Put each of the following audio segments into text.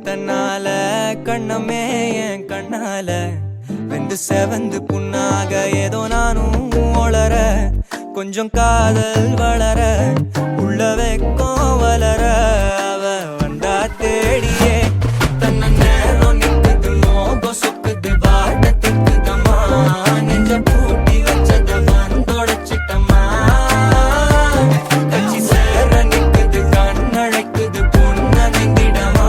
தன்னால கண்ணமே என் கண்ணால வெந்து செவந்து புண்ணாக ஏதோ நானும் ஒளர கொஞ்சம் காதல் வளர உள்ள வெக்கம் வளர அவ வந்தா தேடியே தன்ன நேரம் நிக்குது மோகம் சொக்குது வாட்ட திக்குதம்மா நெஞ்ச பூட்டி வச்சத வந்தொடச்சிட்டம்மா கட்சி சேர நிக்குது கண்ணழைக்குது பொண்ணனைந்திடமா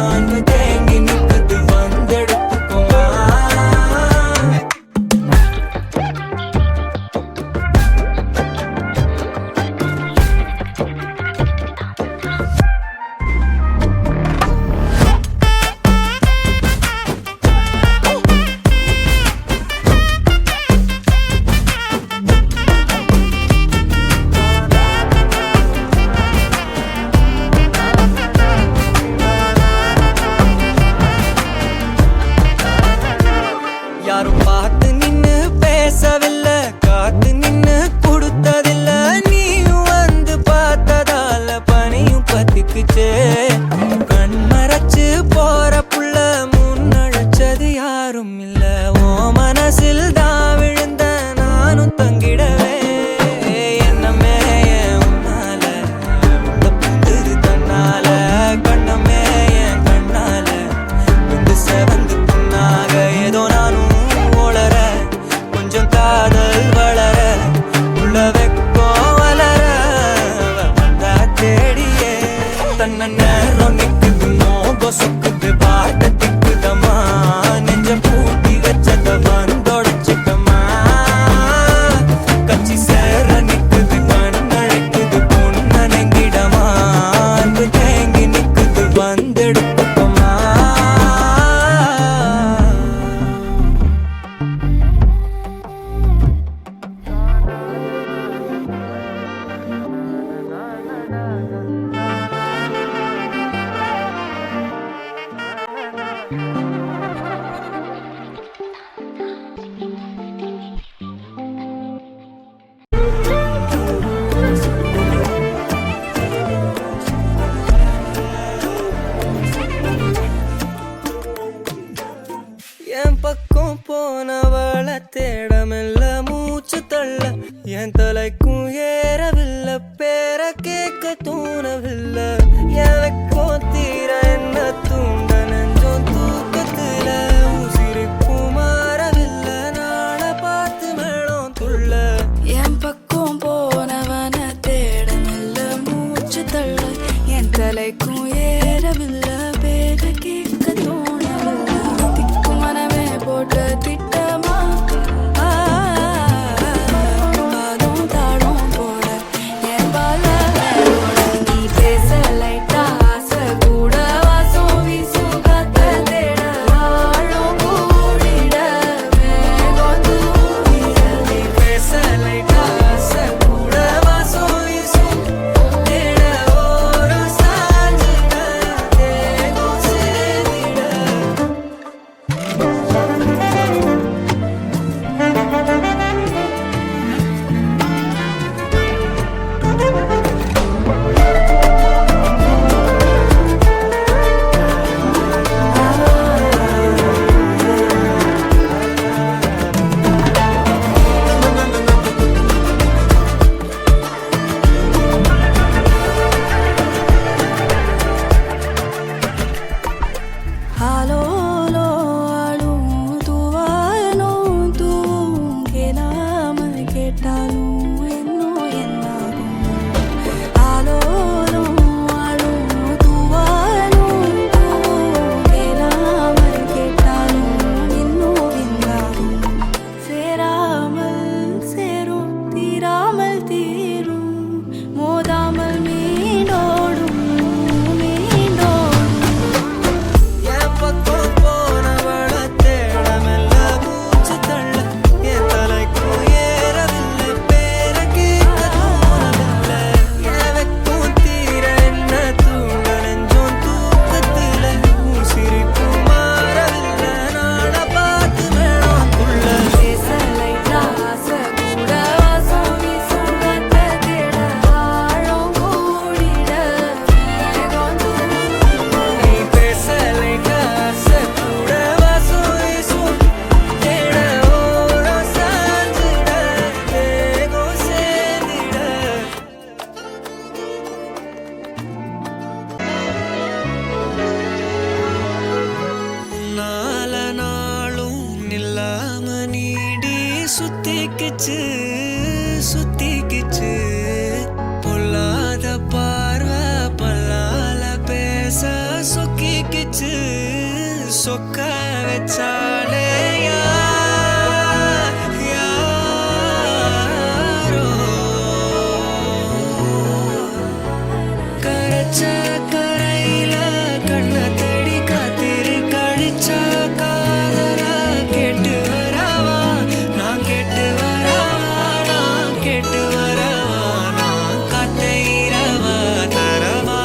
அன்பு தேங்கி நிக்குது வந்தெடுத்துக்குமா யாரும் பார்த்து நின்னு பேசவில்லை காத்து நின்னு கொடுத்ததில்லை நீயும் வந்து பார்த்ததால பனியும் பத்திக்குச்சே கண் மறைச்சு போற புள்ள முன்னழைச்சது யாரும் இல்ல ஓ மனசில் தான் விழுந்த நானும் தங்கிடவே என்னமே உன்னால உள்ள புந்துது தன்னால கண்ணமே என் கண்ணால வந்து செவந்து புண்ணாக ஏதோ நானும் ஒளர கொஞ்சம் காதல் வளர உள்ள வெக்கம் வளர வந்தா தேடியே தன்ன நேரம் நிக்குது மோகம் சொக்குது பாட்ட திக்குதம்மா நெஞ்ச பூட்டி வச்சத வந்தொடச்சிட்டம்மா கட்சி சேர நிக்குது கண்ணழைக்குது பொண்ணனைங்கிடமா அன்பு தேங்கி நிக்குது வந்தெடுத்துக்குமா என் பக்கம் போனவள தேடமில்ல மூச்சு தள்ள என் தலைக்கும் ஏறவில்லை பேர கேட்க தூணவில்லை எனக்கும் தீர என்ன தூண்ட நெஞ்சம் தூக்க கிச்சு சுத்தி கிச்சு பொல்லாத பார்வை பல்லால பேச சொக்கி கிச்சு சொக்க வச்சாலே யாரோ கரைச்ச கரையில கண்ண தேடி காத்திரு கழிச்ச காதல கேட்டு வரவா நான் கேட்டு வரவா நான் கேட்டு வரவா நான் காத்தை இரவா தரவா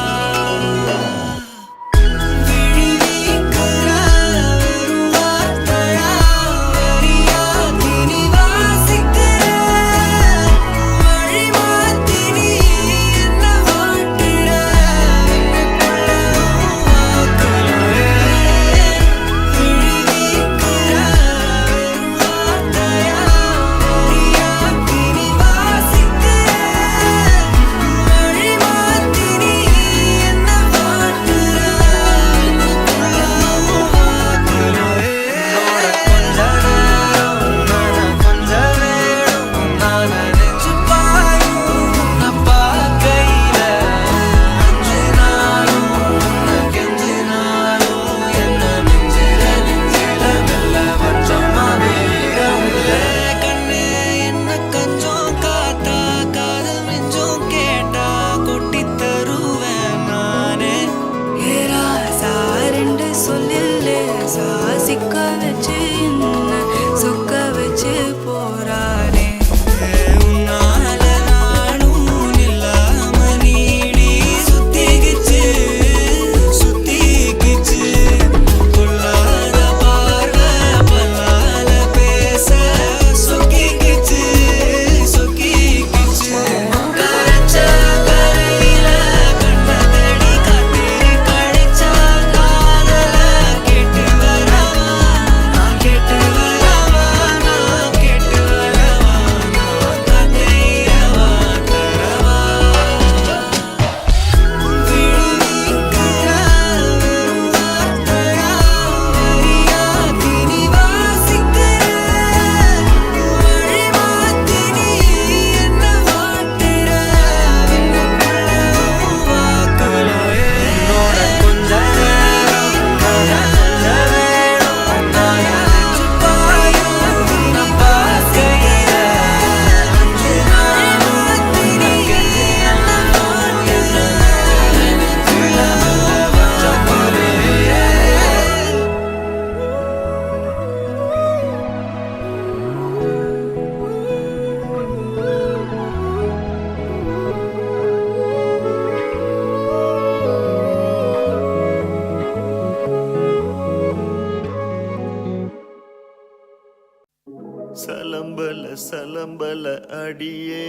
சலம்பல சலம்பல அடியே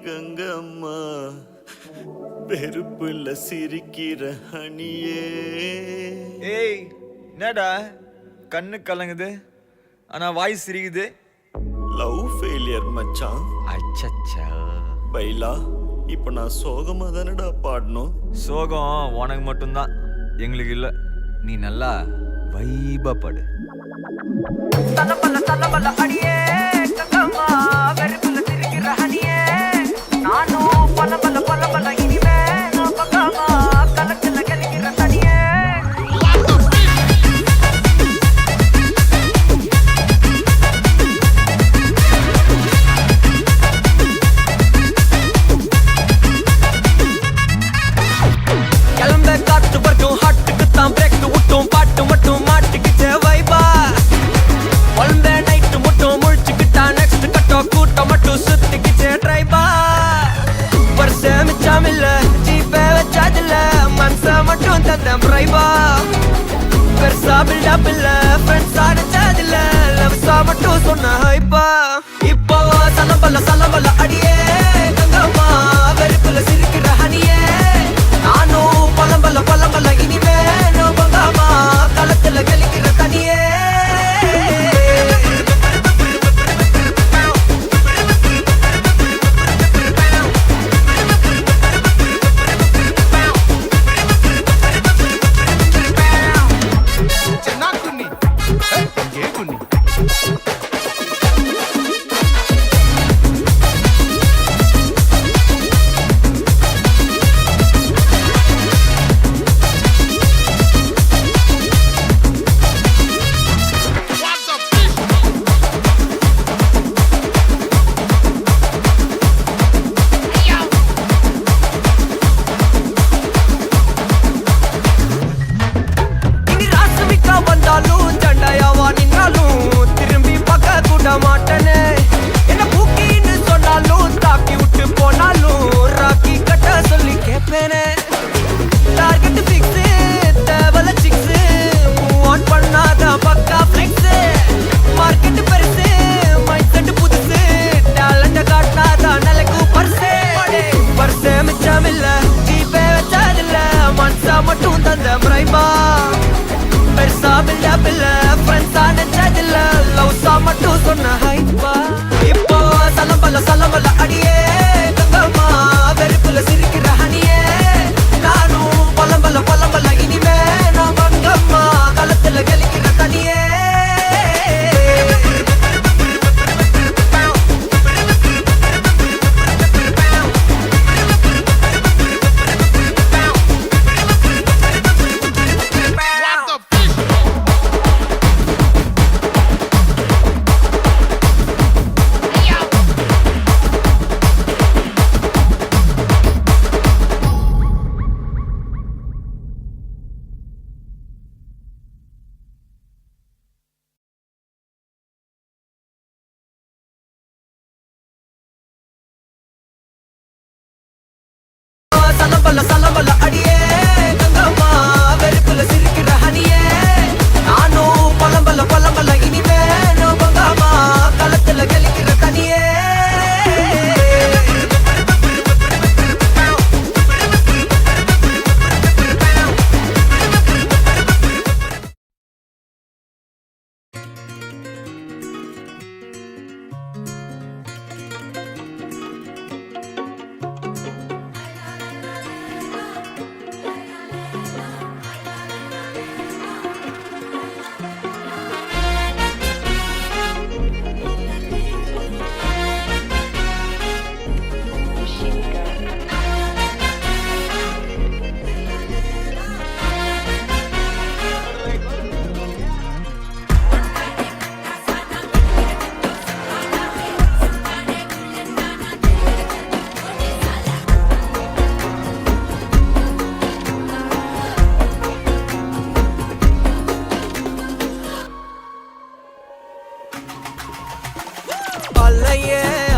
கங்கம்மா பெருப்புல சிரிக்கிற ஹனியே. ஏய் என்னடா கண்ணு கலங்குது ஆனா வாய் சிரிக்குது? லவ் ஃபெயிலியர் மச்சான். அச்சச்சா பைலா இப்ப நான் சோகமா தானடா பாடணும். சோகம் உனக்கு மட்டும்தான், எங்களுக்கு இல்ல. நீ நல்லா வைபா பாடு. தலபல அடியே கங்கம்மா வெறுப்புல சிரிக்கிற ஹனியே நானும் பல இனிமே நான் பக்காமா கலத்துல கலிக்கிற தனியே. கிளம்ப காத்து வரைக்கும் ஹாட்டுக்கு தான் பிரேக் விட்டும் பாட்டு மட்டும் மாட்டுக்கிச்ச வைபா. ஒன்ப நைட்டு மட்டும் முழிச்சுக்கிட்டா நெக்ஸ்ட் கட்டோ கூட்டம் மட்டும் சுத்திக்கிச்சே ட்ரைபா. வருஷம் மிச்சம் இல்ல ஜீப்பே வச்சாதில்ல மனச மட்டும் தந்தம் ட்ரைபா. பெருசா பில்டப் இல்ல ஃப்ரெண்ட்ஸ் அடிச்சதில்ல லவ்ஸா மட்டும் சொன்ன ஹைப்பா. இப்போ சலம்பல அடியே கங்கம்மா வெறுப்புல சிரிக்கிற ஹனியே நானும் பலம்பல இனிமே நோ பங்காமா களத்துல கலிக்கிற தனியே. இல்ல ஃப்ரெண்ட்ஸா நினைச்சதில்ல லவ்ஸா மட்டும் சொன்ன ஹைப்பா இப்போ சலம்பல அடியே தங்கம்மா வெறுப்புல சிரிக்கிற ஹனியே நானும் பலம்பல இனிமே நான் மங்கம்மா களத்துல கலிக்கிற தனியே சலம்பல அடியே தங்கம்மா வெறுப்புல சிரிக்கிற ஹனியே நானும் பலம்பல இனிமே நான் மங்கம்மா களத்துல கலிக்கிற தனியே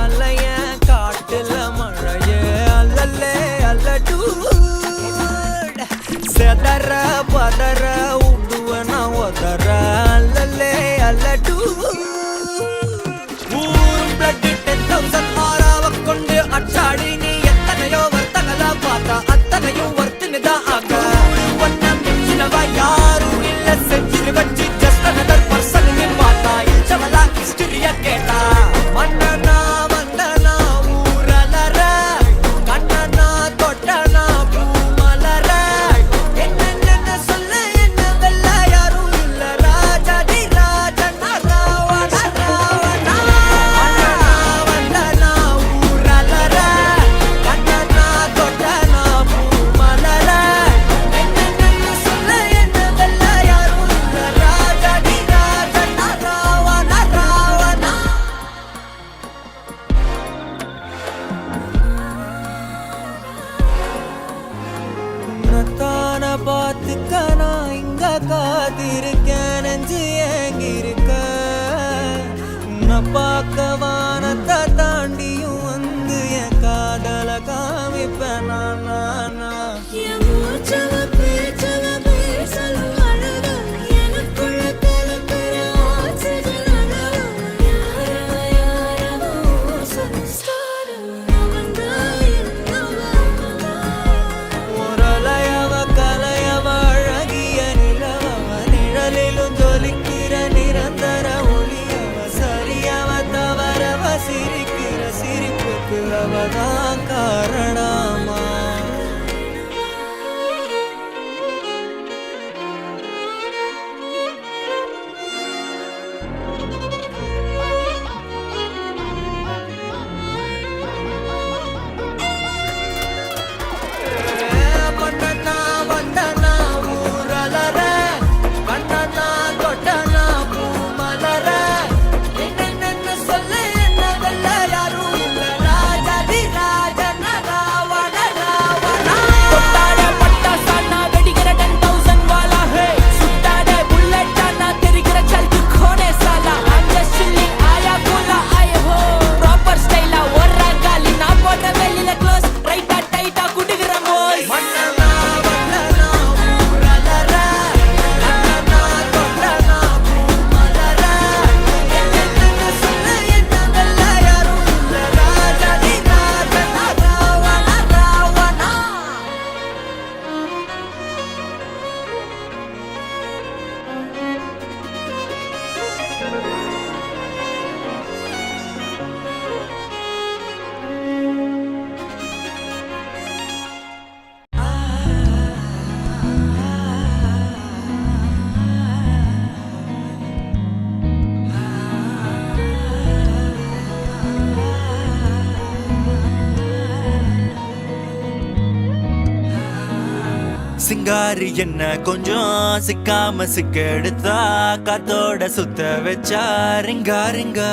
அல்லையே காட்டுல மழையே அல்லடூ செதற பதற உடுவன ஒதற அல்லடூ ஊரும் பிளட் 10,000 ஆறாவ கொண்டு அச்சாடி நீ எத்தனையோ வர்த்தகலா பார்த்தா அத்தனையும் வர்த்தினுதான் ஆக ஒன்ன மிஞ்சினவா யாரும் இல்ல செஞ்சிரு வச்சு ஜஸ்ட் அனதர் பர்சன் பார்த்தா இச்சவலா ஹிஸ்டரிய கேட்டா மன்னனா வந்தனா ஊரலற கண்ணனா தொட்டனா பூமலற என்ன சொல்ல என்ன வெல்ல யாரும் இல்ல ராஜாதி ராஜனா ராவணா மன்னனா வந்தனா ஊரலற கண்ணனா தொட்டனா பூமலற என்ன சொல்ல என்ன வெல்ல யாரும் இல்ல ராஜாதி ராஜனா ராவணா உன்னத்தான பார்த்துக்க நான் இங்க காத்திருக்கேன் நெஞ்சு ஏங்கிருக்க உன்னை பார்க்க வானத்தை தாண்டியும் வந்து என் காதல காமிப்பேன் நான் என் மூச்சவ பேச்சவ பேசலும் அழகா எனக்குள்ள கலக்கிற ஆக்சிஜன் அளவா யாரவோ சுஸ்டார் அவன்தான் என்னவா முரளையவ கலையவ அழகிய நிலவவ நிழலிலும் ஜொலிக்கிற நிரந்தர ஒளியவ சரியவ தவற சிங்காரி என்ன கொஞ்சம் சிக்காம சிக்க எடுத்தா காத்தோட சுத்த வச்சா ரிங்கா ரிங்கா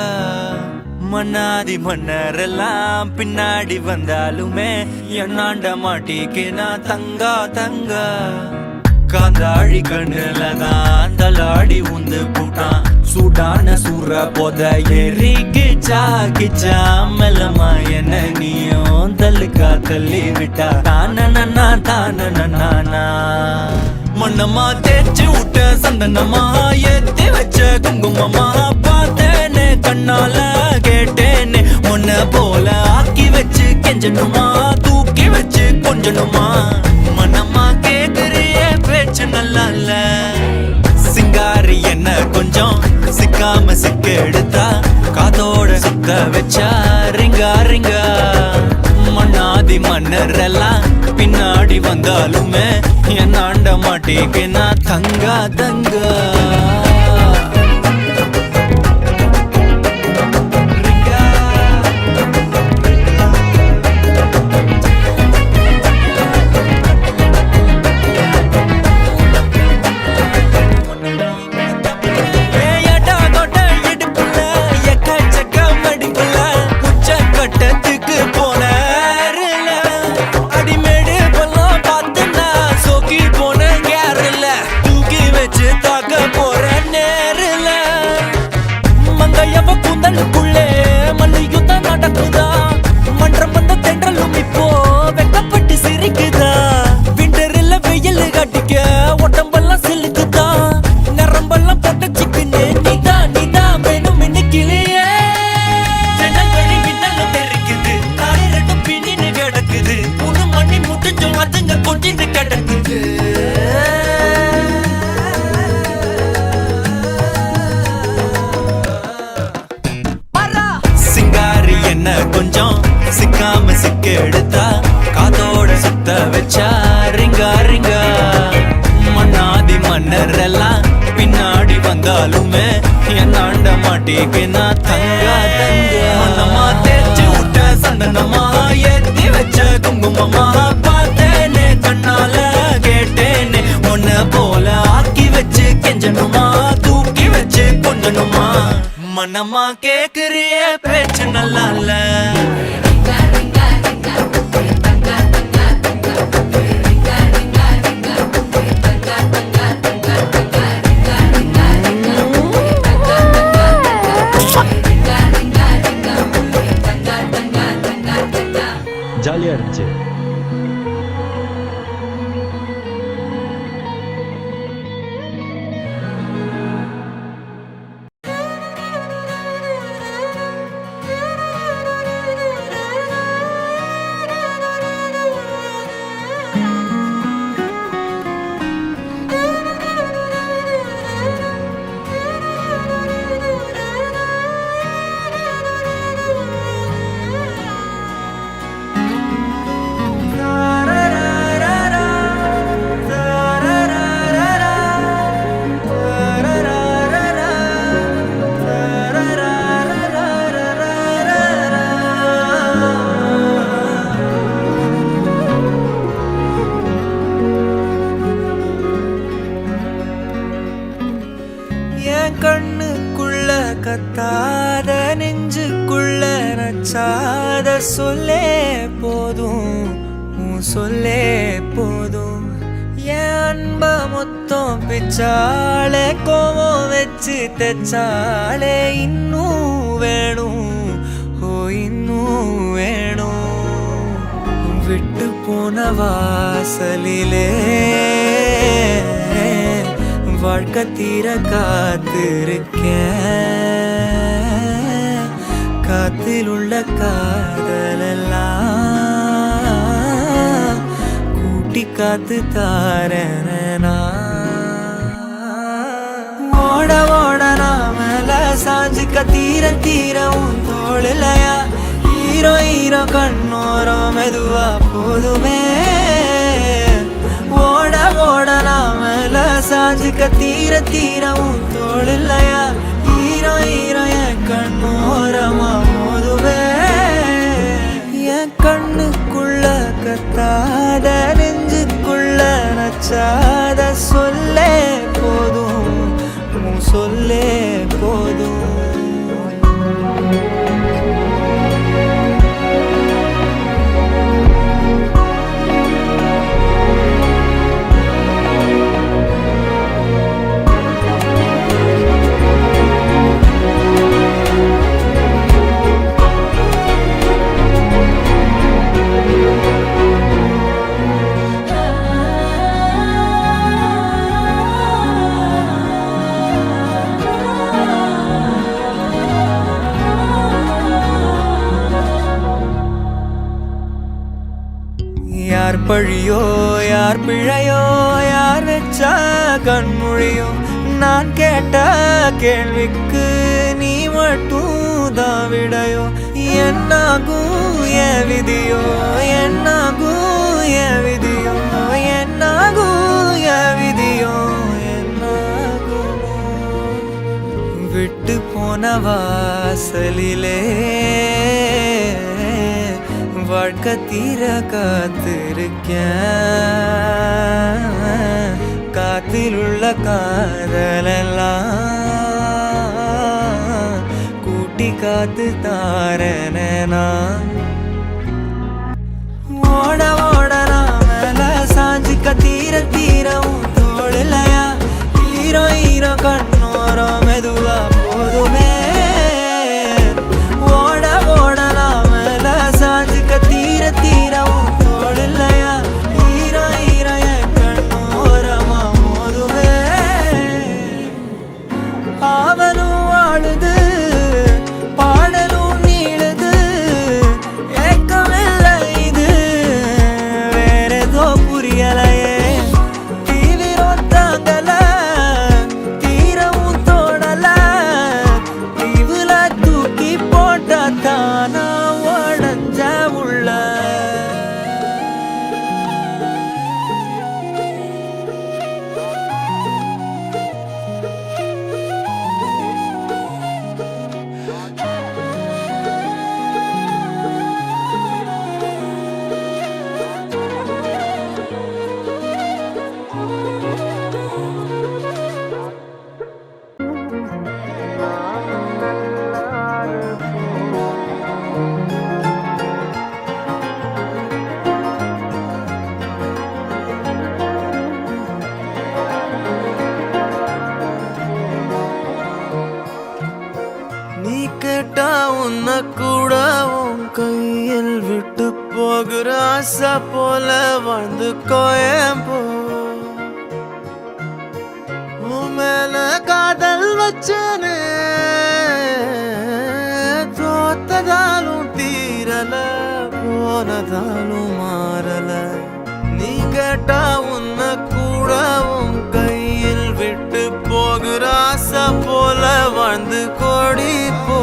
மன்னாதி மன்னரெல்லாம் பின்னாடி வந்தாலுமே என்னாண்ட மாட்டிக்கு நான் தங்கா தங்கா காந்தாழி கண்ணுலதான் தலாடி உந்து போட்டான் சூடான சூற போத ஏறி கிச்சா கிச்சா மெல்லமா என்ன நீயும் தள்ளுக்கா தள்ளி விட்டா தானனா தானனா மண்ணம்மா தேய்ச்சி விட்ட சந்தனமா ஏத்தி வச்ச குங்குமமா பார்த்தேனே கண்ணால கேட்டேனே உன்ன போல ஆக்கி வச்சு கெஞ்சணுமா தூக்கி வச்சு கொஞ்சணுமா மண்ணம்மா கேக்குறிய பேச்சு நல்லா இல்ல சிங்காரி என்ன கொஞ்சம் சிக்காம சிக்க எடுத்தா காதோட சுத்த வச்சா ரிங்கா ரிங்கா மண்ணாதி மன்னர் எல்லாம் பின்னாடி வந்தாலுமே என்னாண்ட மாட்டேக்கு நான் தங்கா தங்கா கொஞ்சம் சிக்காம சிக்க எடுத்தா காதோட சுத்த வச்சா ரிங்கா ரிங்கா மண்ணாதி மன்னர் எல்லாம் பின்னாடி வந்தாலுமே என்னாண்ட மாட்டேக்கு நான் தங்கா தங்கா மண்ணம்மா தேய்ச்சி விட்ட சந்தனமா ஏத்தி வச்ச குங்குமமா பார்த்தேனே கண்ணால கேட்டேனே உன்ன போல ஆக்கி வச்சு கெஞ்சணுமா தூக்கி வச்சு கொஞ்சணுமா மனமா கேக்குறிய பேச்சு நல்லா இல்ல ஜாலியா இருந்துச்சு. கண்ணுக்குள்ள கத்தாத நெஞ்சுக்குள்ள நச்சாத சொல்லே போதும் உன் சொல்லே போதும் என் அன்ப மொத்தம் பிச்சாலே கோவம் வச்சு தெச்சாலே இன்னும் வேணும் ஓ இன்னும் வேணும் விட்டு போன வாசலிலே வாழ்க்கை தீர காத்திருக்கேன் காத்தில் உள்ள காதலெல்லாம் கூட்டி காத்து தாரனா ஓட ஓட நாமல சாஞ்சுக்க தீர தீர உன் தோளிலையா ஹீரோ ஹீரோ கண்ணோரம் மெதுவா போதுமே ஓட ஓட நாமல சாஞ்சுக்க தீர தீர உன் தோளிலையா ஹீரோ ஹீரோ என் கண்ணோரமா போதுவே என் கண்ணுக்குள்ள கத்தாத நெஞ்சுக்குள்ள வச்சாத சொல்லே போதும், உன் சொல்லே போதும். யார் பழியோ யார் பிழையோ யார் வச்சா கண்மொழியோ, நான் கேட்ட கேள்விக்கு நீ மட்டும் தான் விடையோ. என்னாகும் என் விதியோ, என்னாகும் என் விதியோ, என்னாகும் என் விதியோ, என்னாகுமோ. விட்டு போன வாசலிலே வாழ்க்கை தீர காத்திருக்கேன். காத்தில் உள்ள காதலெல்லாம் கூட்டி காத்து தாரனா. ஓட ஓட நாமல சாஞ்சிக்க தீர தீரவும் தோழலையா. ஹீரோ ஹீரோ கண்ணோரம் மெதுவா போதுமே. ஓட ஓட நாமல சாஞ்சிக்க தீர தீரவும் தோழலையா. ஹீரோ ஹீரோ கண்ணோரமா போதுமே. அவனும் வாழுது பாடலும் நீளுது, ஏக்கமில்லை இது வேறேதோ புரியலையே. தீவிரம் தாங்கல தீரவும் தோணல, தீவுல தூக்கி போட்ட தானா உடஞ்ச உள்ள. நீ கேட்டா உன்ன கூட உன் கையில் விட்டு போகிற ஆசை போல வாழ்ந்து கோயம்போ. உன் மேல காதல் வச்சனே, தோத்ததாலும் தீரல போனதாலும் மாறல. நீ கேட்டா உன்ன கூட உன் கையில் விட்டு போகிற ஆசை போல வாழ்ந்து கோடி போ.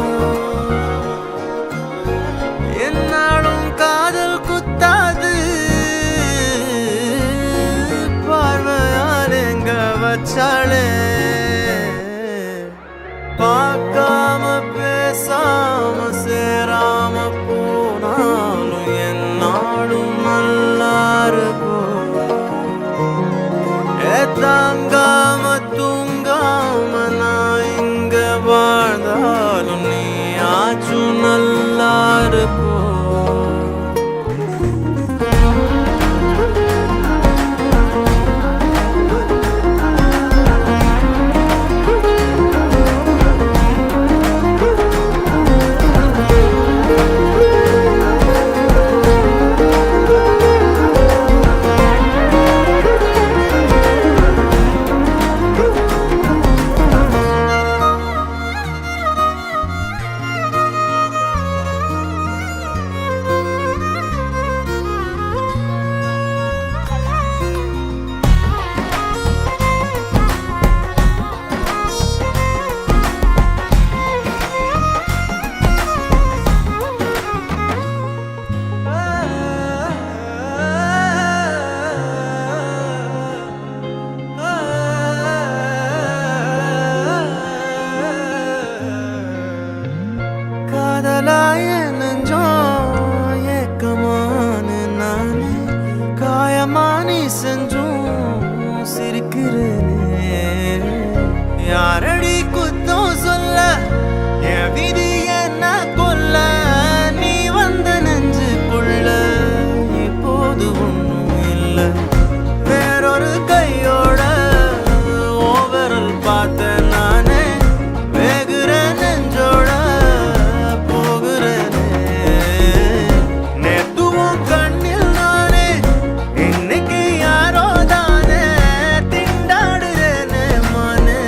என்னாலும் காதல் குத்தாது, பார்வையால் எங்க வச்சாளே. பார்க்காம பேசாம சேராம போனாலும் என்னாலும் நல்லா இருக்கும். தாங்காம தூங்காம நான் இங்க வாழ்ந்தாலும் நீ ஆச்சும் நல்லா இருப்போ. யாரடி குத்தம் சொல்ல என் விதி என்ன கொல்ல நீ வந்த நெஞ்சுக்குள்ள இப்போது ஒன்றும் இல்லை வேறொரு கையோட ஓவரல் பார்த்த நானே வேகுற நெஞ்சோட போகிறேனே நேத்துவும் கண்ணில் நானே இன்னைக்கு யாரோ தானே திண்டாடுறேனே மானே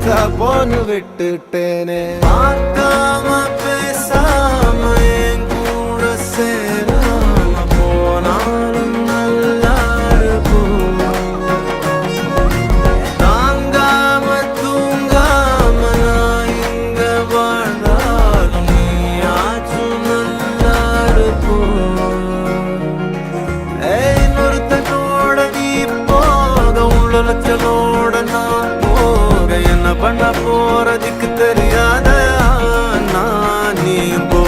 தப்போன்னு விட்டுட்டேனே பார்க்காம பேசாம என் கூட சேராம போனாலும் நல்லா இருக்கும் தாங்காம தூங்காம நான் இங்க வாழ்ந்தாலும் நீயாச்சும் நல்லா இருக்கும் இன்னொருத்தனோட நீ போக உள்ளச்சலோட நான் போக என்ன பண்ண போறதுக்கு தெரியாத நான் நீ போ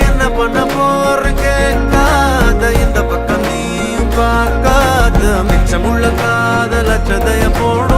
என்ன பண்ண போற கேட்காத இந்த பக்கம் நீயும் பார்க்காத மிச்சமுள்ள காதல் அச்சதைய போட